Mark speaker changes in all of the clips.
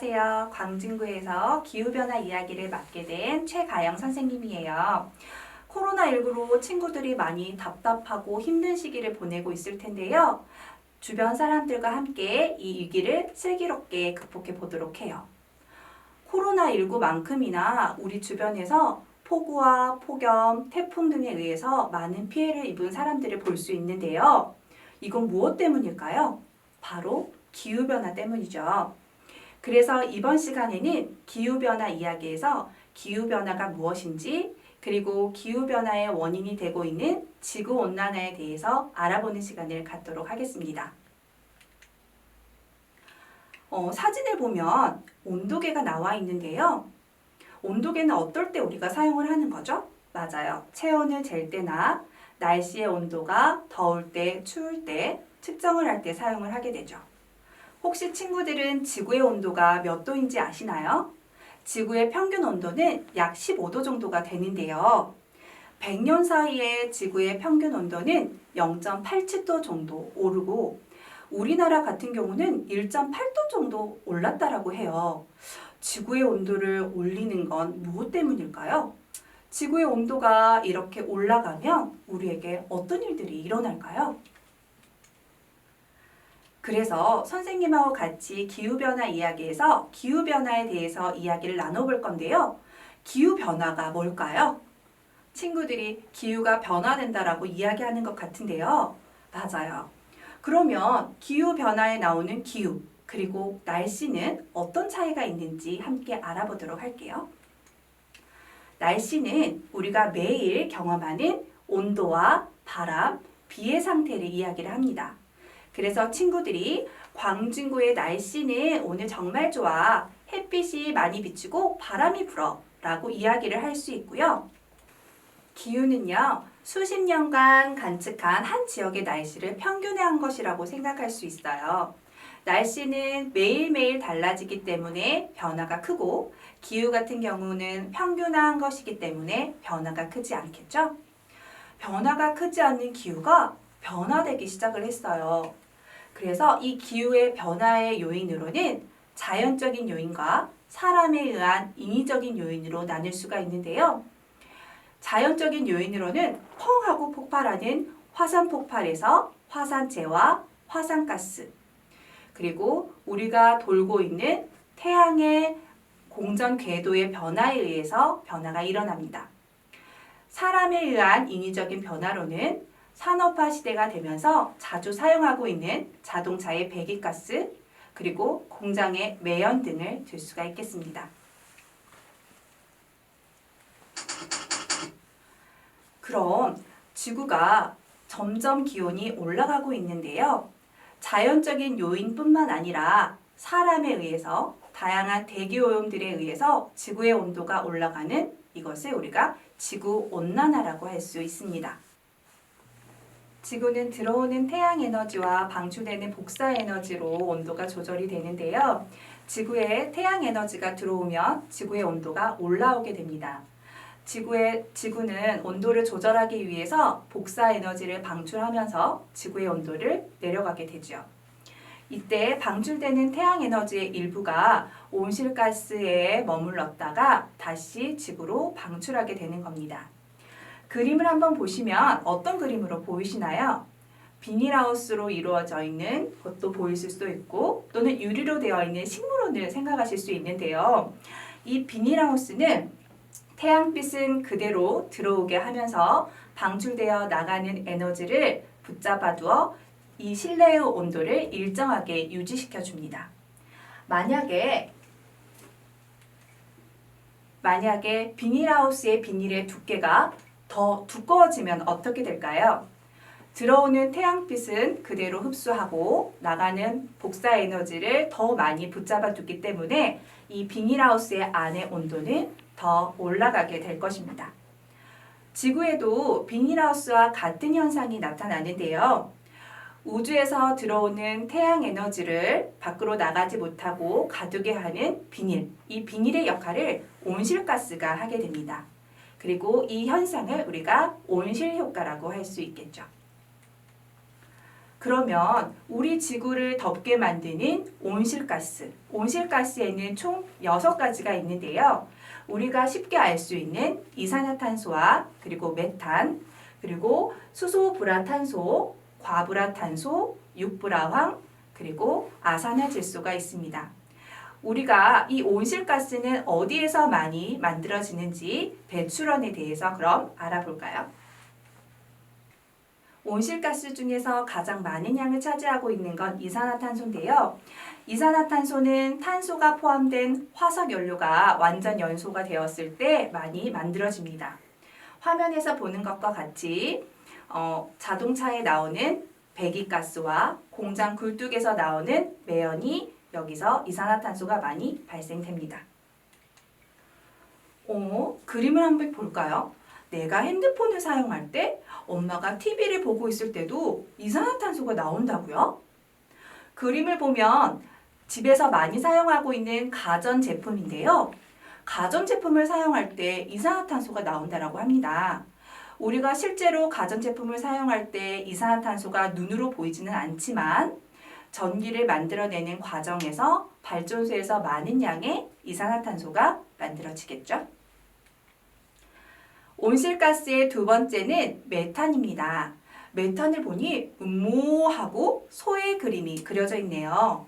Speaker 1: 안녕하세요. 광진구에서 기후변화 이야기를 맡게 된 최가영 선생님이에요. 코로나19로 친구들이 많이 답답하고 힘든 시기를 보내고 있을 텐데요. 주변 사람들과 함께 이 위기를 슬기롭게 극복해 보도록 해요. 코로나19만큼이나 우리 주변에서 폭우와 폭염, 태풍 등에 의해서 많은 피해를 입은 사람들을 볼 수 있는데요. 이건 무엇 때문일까요? 바로 기후변화 때문이죠. 그래서 이번 시간에는 기후변화 이야기에서 기후변화가 무엇인지 그리고 기후변화의 원인이 되고 있는 지구온난화에 대해서 알아보는 시간을 갖도록 하겠습니다. 사진을 보면 온도계가 나와 있는데요. 온도계는 어떨 때 우리가 사용을 하는 거죠? 맞아요. 체온을 잴 때나 날씨의 온도가 더울 때, 추울 때 측정을 할 때 사용을 하게 되죠. 혹시 친구들은 지구의 온도가 몇 도인지 아시나요? 지구의 평균 온도는 약 15도 정도가 되는데요. 100년 사이에 지구의 평균 온도는 0.87도 정도 오르고 우리나라 같은 경우는 1.8도 정도 올랐다라고 해요. 지구의 온도를 올리는 건 무엇 때문일까요? 지구의 온도가 이렇게 올라가면 우리에게 어떤 일들이 일어날까요? 그래서 선생님하고 같이 기후변화 이야기에서 기후변화에 대해서 이야기를 나눠볼 건데요. 기후변화가 뭘까요? 친구들이 기후가 변화된다라고 이야기하는 것 같은데요. 맞아요. 그러면 기후변화에 나오는 기후, 그리고 날씨는 어떤 차이가 있는지 함께 알아보도록 할게요. 날씨는 우리가 매일 경험하는 온도와 바람, 비의 상태를 이야기를 합니다. 그래서 친구들이 광진구의 날씨는 오늘 정말 좋아. 햇빛이 많이 비치고 바람이 불어 라고 이야기를 할 수 있고요. 기후는요, 수십 년간 관측한 한 지역의 날씨를 평균화한 것이라고 생각할 수 있어요. 날씨는 매일매일 달라지기 때문에 변화가 크고 기후 같은 경우는 평균화한 것이기 때문에 변화가 크지 않겠죠? 변화가 크지 않는 기후가 변화되기 시작을 했어요. 그래서 이 기후의 변화의 요인으로는 자연적인 요인과 사람에 의한 인위적인 요인으로 나눌 수가 있는데요. 자연적인 요인으로는 펑 하고 폭발하는 화산 폭발에서 화산재와 화산가스, 그리고 우리가 돌고 있는 태양의 공전 궤도의 변화에 의해서 변화가 일어납니다. 사람에 의한 인위적인 변화로는 산업화 시대가 되면서 자주 사용하고 있는 자동차의 배기가스, 그리고 공장의 매연 등을 들 수가 있겠습니다. 그럼 지구가 점점 기온이 올라가고 있는데요. 자연적인 요인뿐만 아니라 사람에 의해서 다양한 대기오염들에 의해서 지구의 온도가 올라가는 이것을 우리가 지구온난화라고 할 수 있습니다. 지구는 들어오는 태양 에너지와 방출되는 복사 에너지로 온도가 조절이 되는데요. 지구에 태양 에너지가 들어오면 지구의 온도가 올라오게 됩니다. 지구는 온도를 조절하기 위해서 복사 에너지를 방출하면서 지구의 온도를 내려가게 되죠. 이때 방출되는 태양 에너지의 일부가 온실가스에 머물렀다가 다시 지구로 방출하게 되는 겁니다. 그림을 한번 보시면 어떤 그림으로 보이시나요? 비닐하우스로 이루어져 있는 것도 보이실 수도 있고 또는 유리로 되어 있는 식물원을 생각하실 수 있는데요. 이 비닐하우스는 태양빛은 그대로 들어오게 하면서 방출되어 나가는 에너지를 붙잡아 두어 이 실내의 온도를 일정하게 유지시켜 줍니다. 만약에 비닐하우스의 비닐의 두께가 더 두꺼워지면 어떻게 될까요? 들어오는 태양빛은 그대로 흡수하고 나가는 복사 에너지를 더 많이 붙잡아 두기 때문에 이 비닐하우스의 안의 온도는 더 올라가게 될 것입니다. 지구에도 비닐하우스와 같은 현상이 나타나는데요. 우주에서 들어오는 태양 에너지를 밖으로 나가지 못하고 가두게 하는 비닐, 이 비닐의 역할을 온실가스가 하게 됩니다. 그리고 이 현상을 우리가 온실효과라고 할 수 있겠죠. 그러면 우리 지구를 덥게 만드는 온실가스. 온실가스에는 총 6가지가 있는데요. 우리가 쉽게 알 수 있는 이산화탄소와 그리고 메탄, 그리고 수소불화탄소, 과불화탄소, 육불화황, 그리고 아산화질소가 있습니다. 우리가 이 온실가스는 어디에서 많이 만들어지는지 배출원에 대해서 그럼 알아볼까요? 온실가스 중에서 가장 많은 양을 차지하고 있는 건 이산화탄소인데요. 이산화탄소는 탄소가 포함된 화석연료가 완전 연소가 되었을 때 많이 만들어집니다. 화면에서 보는 것과 같이 자동차에 나오는 배기가스와 공장 굴뚝에서 나오는 매연이 여기서 이산화탄소가 많이 발생됩니다. 그림을 한번 볼까요? 내가 핸드폰을 사용할 때 엄마가 TV를 보고 있을 때도 이산화탄소가 나온다고요? 그림을 보면 집에서 많이 사용하고 있는 가전제품인데요. 가전제품을 사용할 때 이산화탄소가 나온다고 합니다. 우리가 실제로 가전제품을 사용할 때 이산화탄소가 눈으로 보이지는 않지만 전기를 만들어내는 과정에서 발전소에서 많은 양의 이산화탄소가 만들어지겠죠. 온실가스의 두 번째는 메탄입니다. 메탄을 보니 음모하고 소의 그림이 그려져 있네요.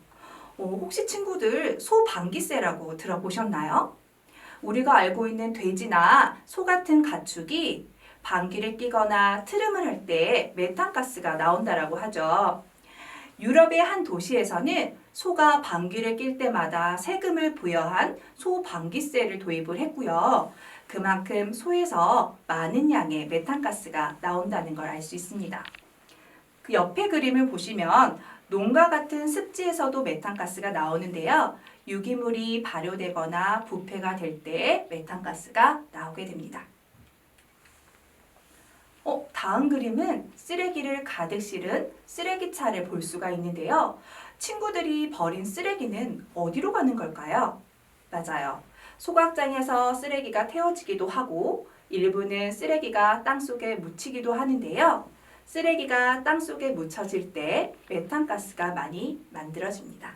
Speaker 1: 혹시 친구들 소 방귀새라고 들어보셨나요? 우리가 알고 있는 돼지나 소 같은 가축이 방귀를 뀌거나 트름을 할 때 메탄가스가 나온다라고 하죠. 유럽의 한 도시에서는 소가 방귀를 낄 때마다 세금을 부여한 소 방귀세를 도입을 했고요. 그만큼 소에서 많은 양의 메탄가스가 나온다는 걸 알 수 있습니다. 그 옆에 그림을 보시면 농가 같은 습지에서도 메탄가스가 나오는데요. 유기물이 발효되거나 부패가 될 때 메탄가스가 나오게 됩니다. 다음 그림은 쓰레기를 가득 실은 쓰레기차를 볼 수가 있는데요. 친구들이 버린 쓰레기는 어디로 가는 걸까요? 맞아요. 소각장에서 쓰레기가 태워지기도 하고 일부는 쓰레기가 땅속에 묻히기도 하는데요. 쓰레기가 땅속에 묻혀질 때 메탄가스가 많이 만들어집니다.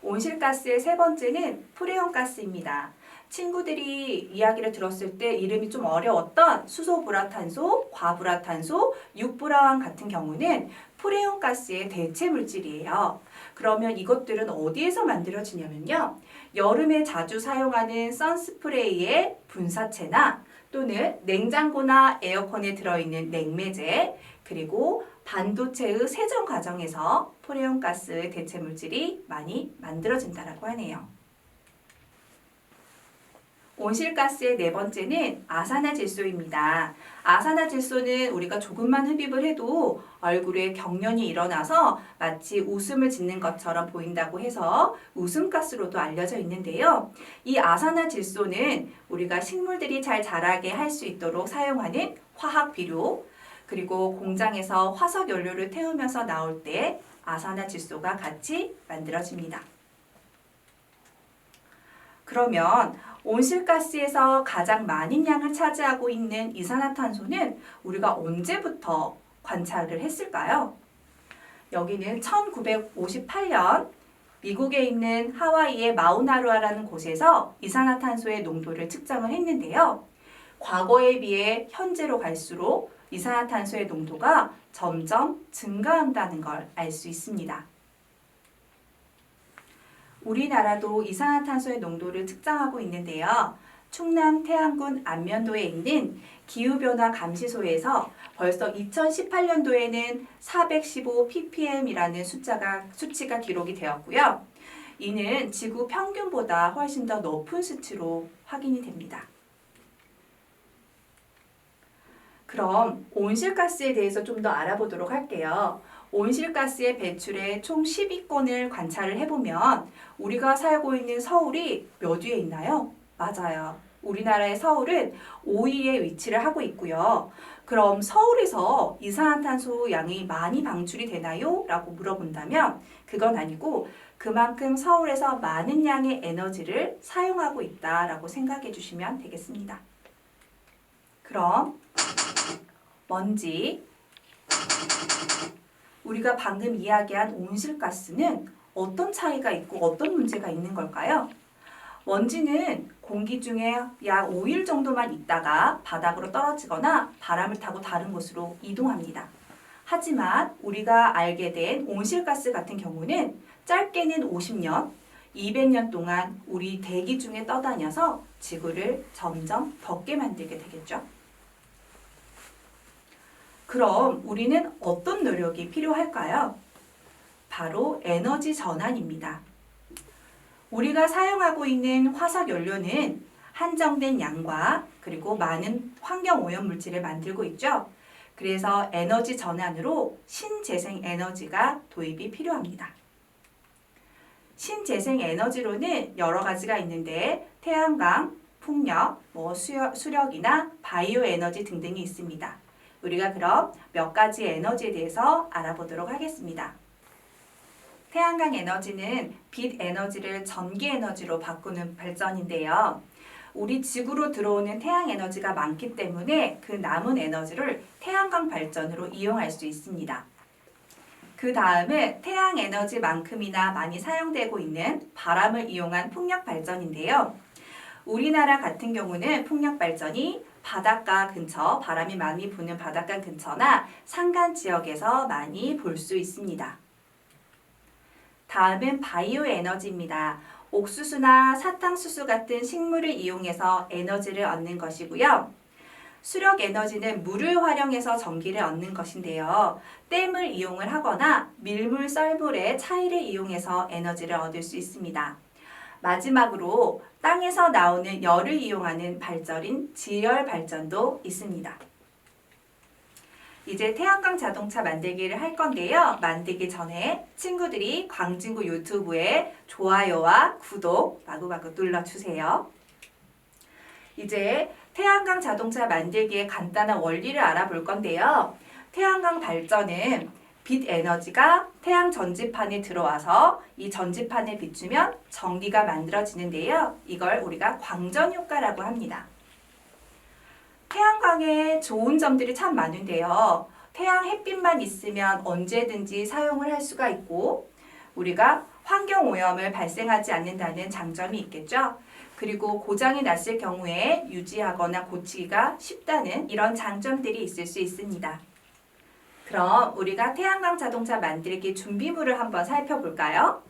Speaker 1: 온실가스의 세 번째는 프레온가스입니다. 친구들이 이야기를 들었을 때 이름이 좀 어려웠던 수소불화탄소, 과불화탄소, 육불화황 같은 경우는 프레온가스의 대체 물질이에요. 그러면 이것들은 어디에서 만들어지냐면요. 여름에 자주 사용하는 선스프레이의 분사체나 또는 냉장고나 에어컨에 들어있는 냉매제, 그리고 반도체의 세정 과정에서 프레온가스 대체 물질이 많이 만들어진다고 하네요. 온실가스의 네 번째는 아산화질소입니다. 아산화질소는 우리가 조금만 흡입을 해도 얼굴에 경련이 일어나서 마치 웃음을 짓는 것처럼 보인다고 해서 웃음가스로도 알려져 있는데요. 이 아산화질소는 우리가 식물들이 잘 자라게 할 수 있도록 사용하는 화학비료, 그리고 공장에서 화석연료를 태우면서 나올 때 아산화질소가 같이 만들어집니다. 그러면 온실가스에서 가장 많은 양을 차지하고 있는 이산화탄소는 우리가 언제부터 관찰을 했을까요? 여기는 1958년 미국에 있는 하와이의 마우나루아라는 곳에서 이산화탄소의 농도를 측정을 했는데요. 과거에 비해 현재로 갈수록 이산화탄소의 농도가 점점 증가한다는 걸 알 수 있습니다. 우리나라도 이산화탄소의 농도를 측정하고 있는데요. 충남 태안군 안면도에 있는 기후변화 감시소에서 벌써 2018년도에는 415 ppm이라는 수치가 기록이 되었고요. 이는 지구 평균보다 훨씬 더 높은 수치로 확인이 됩니다. 그럼 온실가스에 대해서 좀 더 알아보도록 할게요. 온실가스의 배출의 총 10위권을 관찰을 해보면 우리가 살고 있는 서울이 몇 위에 있나요? 맞아요. 우리나라의 서울은 5위에 위치를 하고 있고요. 그럼 서울에서 이산화탄소 양이 많이 방출이 되나요? 라고 물어본다면 그건 아니고 그만큼 서울에서 많은 양의 에너지를 사용하고 있다라고 생각해 주시면 되겠습니다. 그럼 먼지, 우리가 방금 이야기한 온실가스는 어떤 차이가 있고 어떤 문제가 있는 걸까요? 먼지는 공기 중에 약 5일 정도만 있다가 바닥으로 떨어지거나 바람을 타고 다른 곳으로 이동합니다. 하지만 우리가 알게 된 온실가스 같은 경우는 짧게는 50년, 200년 동안 우리 대기 중에 떠다녀서 지구를 점점 덥게 만들게 되겠죠. 그럼 우리는 어떤 노력이 필요할까요? 바로 에너지 전환입니다. 우리가 사용하고 있는 화석 연료는 한정된 양과 그리고 많은 환경 오염 물질을 만들고 있죠. 그래서 에너지 전환으로 신재생 에너지가 도입이 필요합니다. 신재생 에너지로는 여러 가지가 있는데 태양광, 풍력, 수력이나 바이오 에너지 등등이 있습니다. 우리가 그럼 몇 가지 에너지에 대해서 알아보도록 하겠습니다. 태양광 에너지는 빛 에너지를 전기 에너지로 바꾸는 발전인데요. 우리 지구로 들어오는 태양 에너지가 많기 때문에 그 남은 에너지를 태양광 발전으로 이용할 수 있습니다. 그 다음은 태양 에너지만큼이나 많이 사용되고 있는 바람을 이용한 풍력 발전인데요. 우리나라 같은 경우는 풍력 발전이 바닷가 근처, 바람이 많이 부는 바닷가 근처나 산간 지역에서 많이 볼 수 있습니다. 다음은 바이오 에너지입니다. 옥수수나 사탕수수 같은 식물을 이용해서 에너지를 얻는 것이고요. 수력 에너지는 물을 활용해서 전기를 얻는 것인데요. 댐을 이용을 하거나 밀물, 썰물의 차이를 이용해서 에너지를 얻을 수 있습니다. 마지막으로 땅에서 나오는 열을 이용하는 발전인 지열 발전도 있습니다. 이제 태양광 자동차 만들기를 할 건데요. 만들기 전에 친구들이 광진구 유튜브에 좋아요와 구독 마구마구 눌러주세요. 이제 태양광 자동차 만들기의 간단한 원리를 알아볼 건데요. 태양광 발전은 빛 에너지가 태양 전지판에 들어와서 이 전지판에 비추면 전기가 만들어지는데요. 이걸 우리가 광전 효과라고 합니다. 태양광에 좋은 점들이 참 많은데요. 태양 햇빛만 있으면 언제든지 사용을 할 수가 있고 우리가 환경 오염을 발생하지 않는다는 장점이 있겠죠. 그리고 고장이 났을 경우에 유지하거나 고치기가 쉽다는 이런 장점들이 있을 수 있습니다. 그럼 우리가 태양광 자동차 만들기 준비물을 한번 살펴볼까요?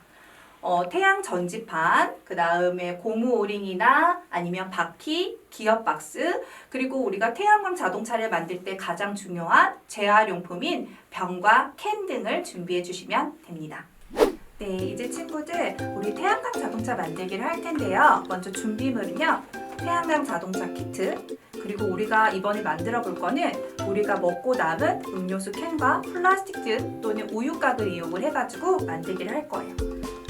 Speaker 1: 태양 전지판, 그 다음에 고무 오링이나 아니면 바퀴, 기어박스, 그리고 우리가 태양광 자동차를 만들 때 가장 중요한 재활용품인 병과 캔 등을 준비해 주시면 됩니다. 네, 이제 친구들 우리 태양광 자동차 만들기를 할 텐데요. 먼저 준비물은요. 태양광 자동차 키트, 그리고 우리가 이번에 만들어 볼 거는 우리가 먹고 남은 음료수 캔과 플라스틱 또는 우유곽을 이용을 해가지고 만들기를 할 거예요.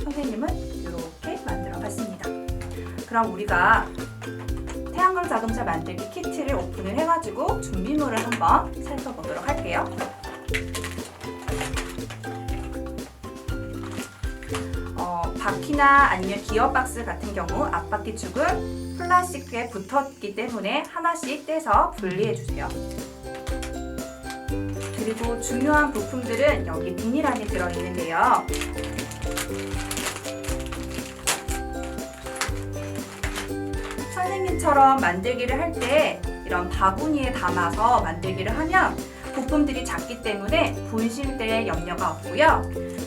Speaker 1: 선생님은 이렇게 만들어 봤습니다. 그럼 우리가 태양광 자동차 만들기 키트를 오픈을 해가지고 준비물을 한번 살펴보도록 할게요. 바퀴나 아니면 기어박스 같은 경우 앞바퀴 축은 플라스틱에 붙었기 때문에 하나씩 떼서 분리해 주세요. 그리고 중요한 부품들은 여기 비닐 안에 들어있는데요. 선생님처럼 만들기를 할 때 이런 바구니에 담아서 만들기를 하면 부품들이 작기 때문에 분실될 염려가 없고요.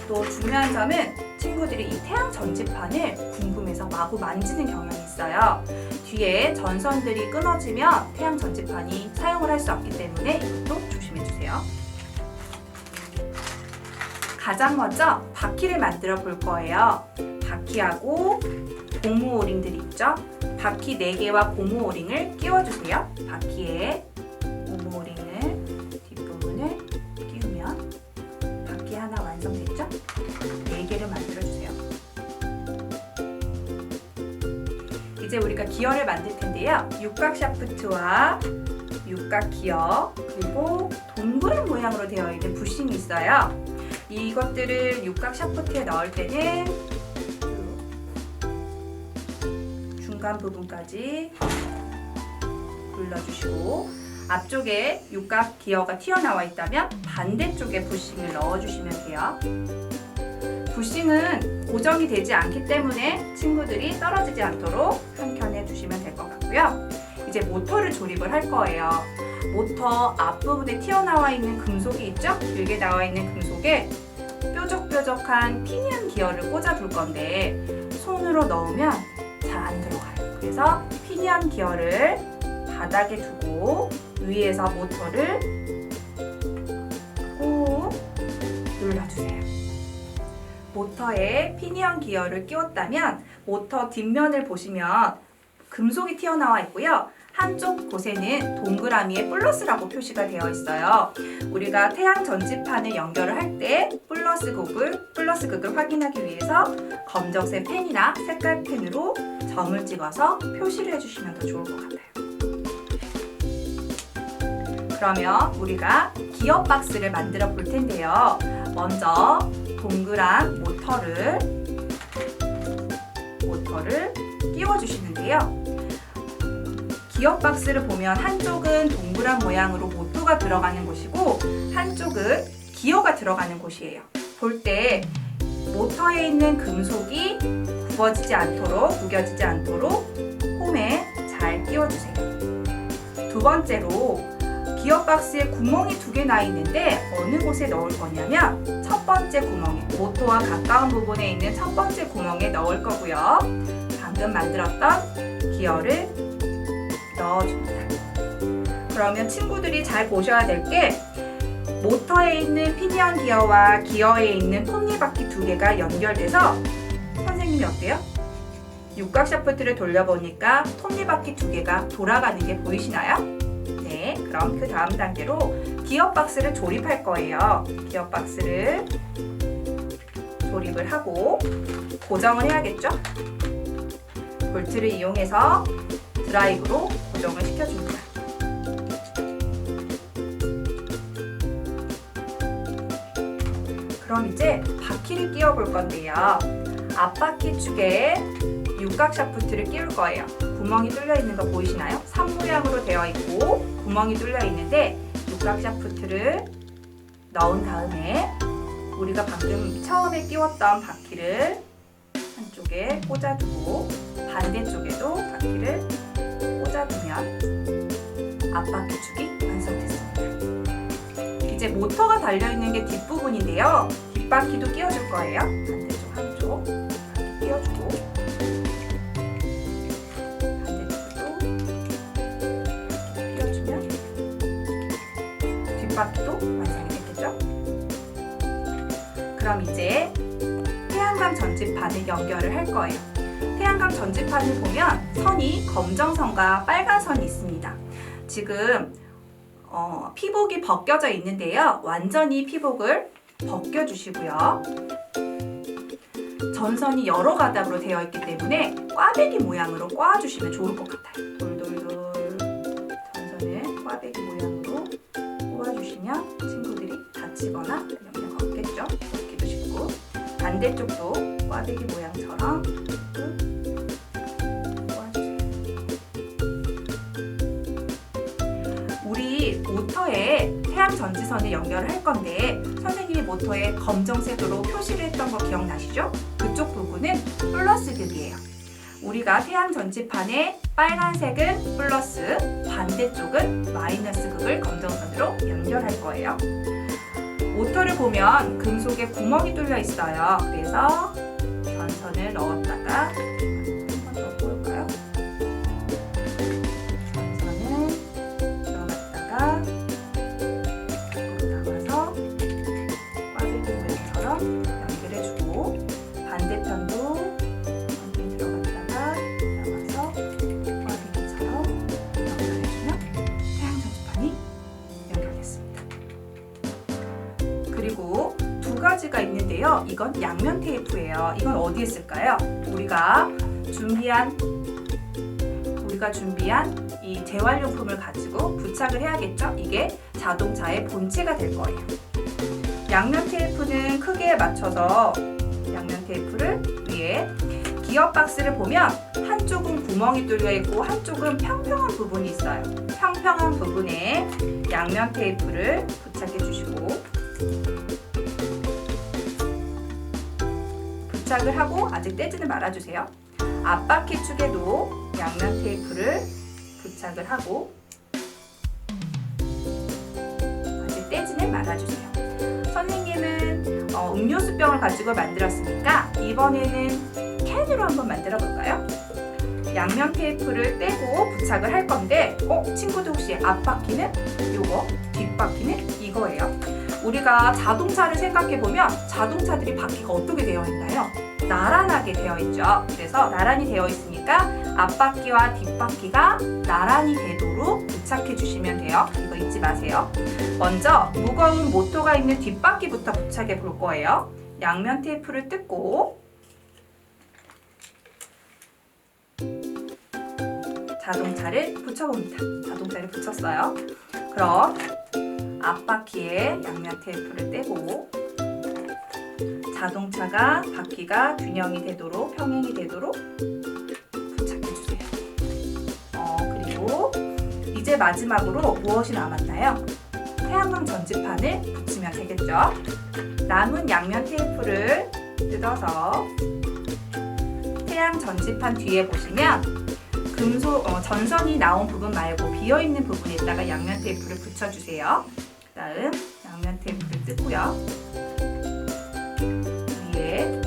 Speaker 1: 또 중요한 점은 친구들이 이 태양 전지판을 궁금해서 마구 만지는 경향이 있어요. 뒤에 전선들이 끊어지면 태양 전지판이 사용을 할 수 없기 때문에 이것도 조심해 주세요. 가장 먼저 바퀴를 만들어 볼 거예요. 바퀴하고 고무 오링들이 있죠? 바퀴 4개와 고무 오링을 끼워주세요. 바퀴에 고무 오링을 뒷부분을 끼우면 바퀴 하나 완성됐죠? 4개를 만들어주세요. 이제 우리가 기어를 만들 텐데요. 육각 샤프트와 육각 기어, 그리고 동그란 모양으로 되어 있는 부싱이 있어요. 이것들을 육각 샤프트에 넣을 때는 중간 부분까지 눌러주시고 앞쪽에 육각 기어가 튀어나와 있다면 반대쪽에 부싱을 넣어주시면 돼요. 부싱은 고정이 되지 않기 때문에 친구들이 떨어지지 않도록 한 켠에 두시면 될 것 같고요. 이제 모터를 조립을 할 거예요. 모터 앞부분에 튀어나와 있는 금속이 있죠? 길게 나와 있는 금속에 뾰족뾰족한 피니언 기어를 꽂아둘 건데 손으로 넣으면 잘 안 들어가요. 그래서 피니언 기어를 바닥에 두고 위에서 모터를 꾹 눌러주세요. 모터에 피니언 기어를 끼웠다면 모터 뒷면을 보시면 금속이 튀어나와 있고요. 한쪽 곳에는 동그라미에 플러스라고 표시가 되어 있어요. 우리가 태양 전지판을 연결을 할 때 플러스 극을 확인하기 위해서 검정색 펜이나 색깔 펜으로 점을 찍어서 표시를 해주시면 더 좋을 것 같아요. 그러면 우리가 기어 박스를 만들어 볼 텐데요. 먼저 동그란 모터를 끼워주시는데요. 기어 박스를 보면 한쪽은 동그란 모양으로 모터가 들어가는 곳이고 한쪽은 기어가 들어가는 곳이에요. 볼 때 모터에 있는 금속이 구겨지지 않도록 홈에 잘 끼워주세요. 두 번째로 기어 박스에 구멍이 2개 나 있는데 어느 곳에 넣을 거냐면 첫 번째 구멍에, 모터와 가까운 부분에 있는 첫 번째 구멍에 넣을 거고요. 방금 만들었던 기어를 넣어줍니다. 그러면 친구들이 잘 보셔야 될 게 모터에 있는 피니언 기어와 기어에 있는 톱니바퀴 2개가 연결돼서 선생님이 어때요? 육각 샤프트를 돌려보니까 톱니바퀴 2개가 돌아가는 게 보이시나요? 네, 그럼 그 다음 단계로 기어 박스를 조립할 거예요. 기어 박스를 조립을 하고 고정을 해야겠죠? 볼트를 이용해서 드라이브로 고정을 시켜줍니다. 그럼 이제 바퀴를 끼워 볼 건데요. 앞바퀴 축에 육각 샤프트를 끼울 거예요. 구멍이 뚫려 있는 거 보이시나요? 산 모양으로 되어 있고 구멍이 뚫려 있는데 육각 샤프트를 넣은 다음에 우리가 방금 처음에 끼웠던 바퀴를 한쪽에 꽂아두고 반대쪽에도 바퀴를 꽂아두면 앞바퀴 축이 완성됐습니다. 이제 모터가 달려있는 게 뒷부분인데요. 뒷바퀴도 끼워줄 거예요. 반대쪽 한쪽 바퀴 끼워주고 반대쪽도 끼워주면 뒷바퀴도 완성이 됐겠죠? 그럼 이제 태양광 전지판을 연결을 할 거예요. 태양광 전지판을 보면 선이 검정선과 빨간 선이 있습니다. 지금 피복이 벗겨져 있는데요. 완전히 피복을 벗겨주시고요. 전선이 여러 가닥으로 되어 있기 때문에 꽈배기 모양으로 꽈주시면 좋을 것 같아요. 돌돌돌 전선을 꽈배기 모양으로 꽈주시면 친구들이 다치거나 영향 없겠죠. 벗기도 쉽고 반대쪽도 꽈배기 모양처럼 모터에 태양 전지선을 연결을 할 건데 선생님이 모터에 검정색으로 표시를 했던 거 기억나시죠? 그쪽 부분은 플러스 극이에요. 우리가 태양 전지판에 빨간색은 플러스, 반대쪽은 마이너스 극을 검정선으로 연결할 거예요. 모터를 보면 금속에 구멍이 뚫려 있어요. 그래서 전선을 넣었다가 한번 더 볼까요? 연결해주고 반대편도 완전히 들어갔다가 나와서 꽈배기처럼 연결해주면 태양 전지판이 연결됐습니다. 그리고 두 가지가 있는데요. 이건 양면 테이프예요. 이건 어디에 쓸까요? 우리가 준비한 이 재활용품을 가지고 부착을 해야겠죠? 이게 자동차의 본체가 될 거예요. 양면 테이프는 크기에 맞춰서 양면 테이프를 위에 기어박스를 보면 한쪽은 구멍이 뚫려 있고 한쪽은 평평한 부분이 있어요. 평평한 부분에 양면 테이프를 부착해 주시고 부착을 하고 아직 떼지는 말아주세요. 앞바퀴 축에도 양면 테이프를 부착을 하고 아직 떼지는 말아주세요. 선생님은 음료수병을 가지고 만들었으니까 이번에는 캔으로 한번 만들어 볼까요? 양면 테이프를 떼고 부착을 할 건데 친구들 혹시 앞바퀴는 이거, 뒷바퀴는 이거예요. 우리가 자동차를 생각해 보면 자동차들이 바퀴가 어떻게 되어 있나요? 나란하게 되어 있죠. 그래서 나란히 되어 있으니까 앞바퀴와 뒷바퀴가 나란히 되도록 부착해 주시면 돼요. 이거 잊지 마세요. 먼저 무거운 모터가 있는 뒷바퀴부터 부착해 볼 거예요. 양면 테이프를 뜯고 자동차를 붙여봅니다. 자동차를 붙였어요. 그럼 앞바퀴에 양면 테이프를 떼고 자동차가 바퀴가 균형이 되도록 평행이 되도록 부착해주세요. 그리고 이제 마지막으로 무엇이 남았나요? 태양광 전지판을 붙이면 되겠죠. 남은 양면 테이프를 뜯어서 태양 전지판 뒤에 보시면 전선이 나온 부분 말고 비어있는 부분에다가 양면 테이프를 붙여주세요. 그 다음 양면 테이프를 뜯고요. 위에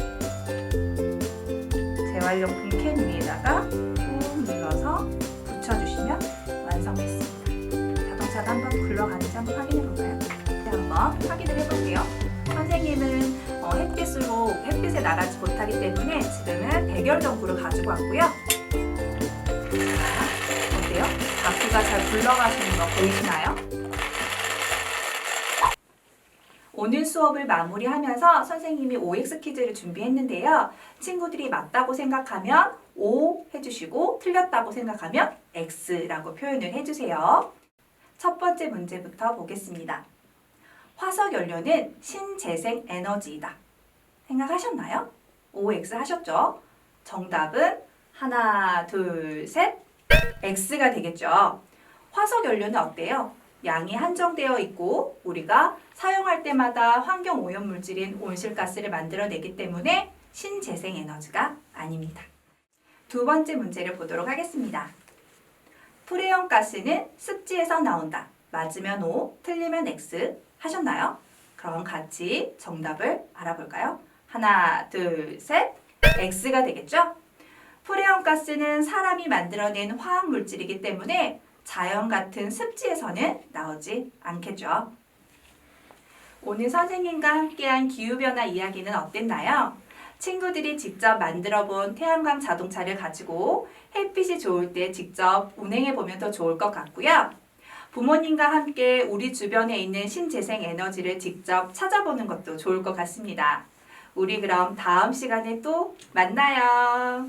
Speaker 1: 재활용품 캔 위에다가 꾹 눌러서 붙여주시면 완성됐습니다. 자동차가 한번 굴러가는지 한번 확인해 볼까요? 네, 한번 확인을 해볼게요. 선생님은 햇빛에 나가지 못하기 때문에 지금은 백열전구를 가지고 왔고요. 어때요? 바퀴가 잘 굴러가시는 거 보이시나요? 오늘 수업을 마무리하면서 선생님이 OX 퀴즈를 준비했는데요. 친구들이 맞다고 생각하면 O 해주시고 틀렸다고 생각하면 X라고 표현을 해주세요. 첫 번째 문제부터 보겠습니다. 화석 연료는 신재생 에너지이다. 생각하셨나요? OX 하셨죠? 정답은 하나, 둘, 셋, X가 되겠죠. 화석 연료는 어때요? 양이 한정되어 있고 우리가 사용할 때마다 환경 오염 물질인 온실가스를 만들어내기 때문에 신재생 에너지가 아닙니다. 두 번째 문제를 보도록 하겠습니다. 프레온 가스는 습지에서 나온다. 맞으면 O, 틀리면 X 하셨나요? 그럼 같이 정답을 알아볼까요? 하나, 둘, 셋, X가 되겠죠? 프레온 가스는 사람이 만들어낸 화학 물질이기 때문에 자연 같은 습지에서는 나오지 않겠죠. 오늘 선생님과 함께한 기후변화 이야기는 어땠나요? 친구들이 직접 만들어 본 태양광 자동차를 가지고 햇빛이 좋을 때 직접 운행해 보면 더 좋을 것 같고요. 부모님과 함께 우리 주변에 있는 신재생 에너지를 직접 찾아보는 것도 좋을 것 같습니다. 우리 그럼 다음 시간에 또 만나요.